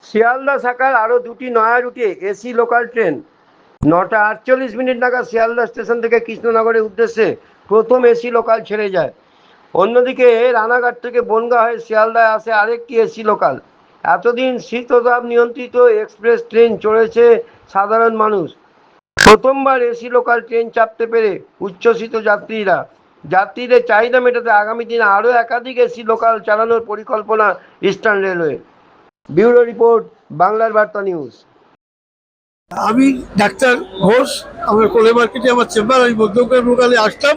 শিয়ালদা শাখার আরও দুটি নয়া রুটে এসি লোকাল ট্রেন 9টা 48 নাগাদ শিয়ালদা স্টেশন থেকে কৃষ্ণনগরের উদ্দেশ্যে প্রথম এসি লোকাল ছেড়ে যায়। অন্যদিকে রানাঘাট থেকে বনগাঁ হয়ে শিয়ালদায় আসে আরেকটি এসি লোকাল। এতদিন শীততাপ নিয়ন্ত্রিত এক্সপ্রেস ট্রেন চড়েছে সাধারণ মানুষ। প্রথমবার এসি লোকাল ট্রেন চাপতে পেরে উচ্ছ্বসিত যাত্রীরা। যাত্রীদের চাহিদা মেটাতে আগামী দিনে আরও একাধিক এসি লোকাল চালানোর পরিকল্পনা ইস্টার্ন রেলওয়ে। ব্যুরো রিপোর্ট, বাংলার বার্তা নিউজ। আমি ডাক্তার ঘোষ, আমার কোলে মার্কেটে আমার চেম্বার, আমি মধ্যগ্রাম লোকালে আসলাম।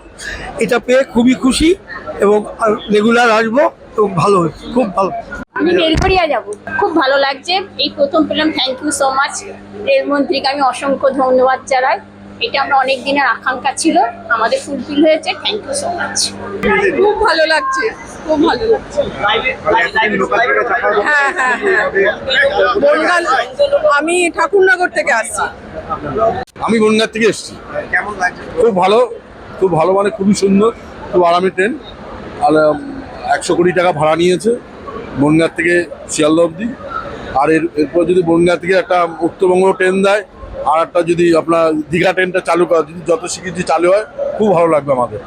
এটা পেয়ে খুবই খুশি এবং রেগুলার আসবো এবং ভালো হচ্ছে, খুব ভালো। আমি বেলঘরিয়া যাব, খুব ভালো লাগছে, এই প্রথম পেলাম। Thank you so much. রেলমন্ত্রীকে আমি অসংখ্য ধন্যবাদ জানাই। এটা আমরা অনেক দিনের আকাঙ্ক্ষা ছিল, আমাদের ফুলফিল হয়েছে। Thank you so much. খুব ভালো লাগছে, খুব ভালো লাগছে। হ্যাঁ হ্যাঁ হ্যাঁ, বনগাঁ, আমি ঠাকুরনগর থেকে আসছি। আমি বনগাঁ থেকে এসেছি। কেমন লাগছে? খুব ভালো, খুব ভালো, মানে খুবই সুন্দর, খুব আরামের ট্রেন। আর 100 কোটি টাকা ভাড়া নিয়েছে বনগাঁ থেকে শিয়ালদা অবধি। আর এরপর যদি বনগাঁ থেকে একটা উত্তরবঙ্গ ট্রেন দেয়, আর একটা যদি আপনার দীঘা ট্রেনটা চালু করা, যদি যত শিগগির যদি চালু হয় খুব ভালো লাগবে আমাদের।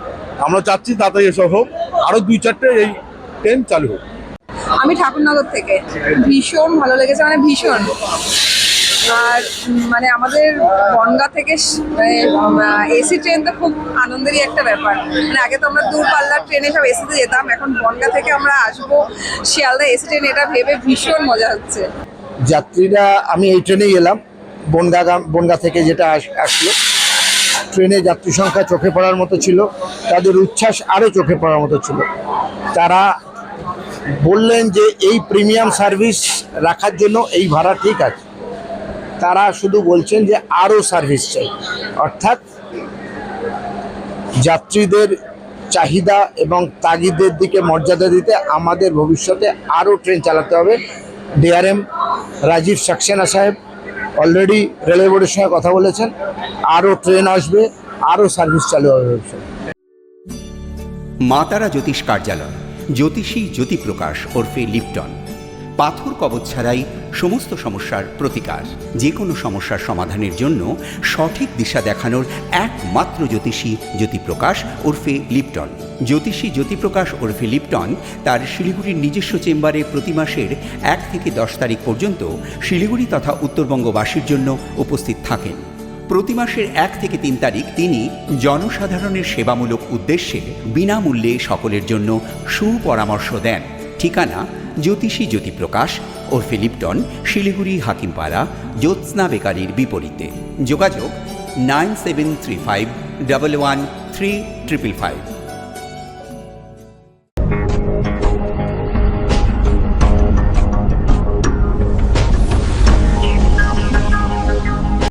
আমরা চাচ্ছি তাড়াতাড়ি এসব হোক, আরও 2-4টে এই ট্রেন চালু হোক। আমি ঠাকুরনগর থেকে, ভীষণ ভালো লেগেছে, মানে ভীষণ। আর মানে আমাদের বনগাঁ থেকে এসি ট্রেন তো খুব আনন্দেরই একটা ব্যাপার। মানে আগে তো আমরা দূরপাল্লার ট্রেনে সব এসিতে যেতাম, এখন বনগাঁ থেকে আমরা আসবো শিয়ালদা এসি ট্রেন, এটা ভেবে ভীষণ মজা হচ্ছে। যাত্রীরা, আমি এই ট্রেনেই এলাম বনগাঁ থেকে, যেটা আসলো ট্রেনে যাত্রী সংখ্যা চোখে পড়ার মতো ছিল, তাদের উচ্ছ্বাস আরও চোখে পড়ার মতো ছিল। তারা বললেন যে এই প্রিমিয়াম সার্ভিস রাখার জন্য এই ভাড়া ঠিক আছে, তারা শুধু বলছেন যে আরও সার্ভিস চাই। অর্থাৎ যাত্রীদের চাহিদা এবং তাগিদের দিকে মর্যাদা দিতে আমাদের ভবিষ্যতে আরও ট্রেন চালাতে হবে। ডিআরএম রাজীব সাক্সেনা সাহেব অলরেডি রেলওয়ে বোর্ডের সঙ্গে কথা বলেছেন, আরও ট্রেন আসবে, আরও সার্ভিস চালু হবে ভবিষ্যতে। মা তারা জ্যোতিষ কার্যালয়, জ্যোতিষী জ্যোতিপ্রকাশ ওরফে লিপটন। পাথর কবচ ছাড়াই সমস্ত সমস্যার প্রতিকার, যে কোনো সমস্যার সমাধানের জন্য সঠিক দিশা দেখানোর একমাত্র জ্যোতিষী জ্যোতিপ্রকাশ ওরফে লিপটন। জ্যোতিষী জ্যোতিপ্রকাশ ওরফে লিপটন তার শিলিগুড়ির নিজস্ব চেম্বারে প্রতি মাসের 1 থেকে 10 তারিখ পর্যন্ত শিলিগুড়ি তথা উত্তরবঙ্গবাসীর জন্য উপস্থিত থাকেন। প্রতি মাসের 1 থেকে 3 তারিখ তিনি জনসাধারণের সেবামূলক উদ্দেশ্যে বিনামূল্যে সকলের জন্য সুপরামর্শ দেন। ঠিকানা জ্যোতিষী জ্যোতিপ্রকাশ ওরফে লিপটন, শিলিগুড়ি হাকিমপাড়া, জ্যোৎস্না বেকারির বিপরীতে। যোগাযোগ 9735 11 3555।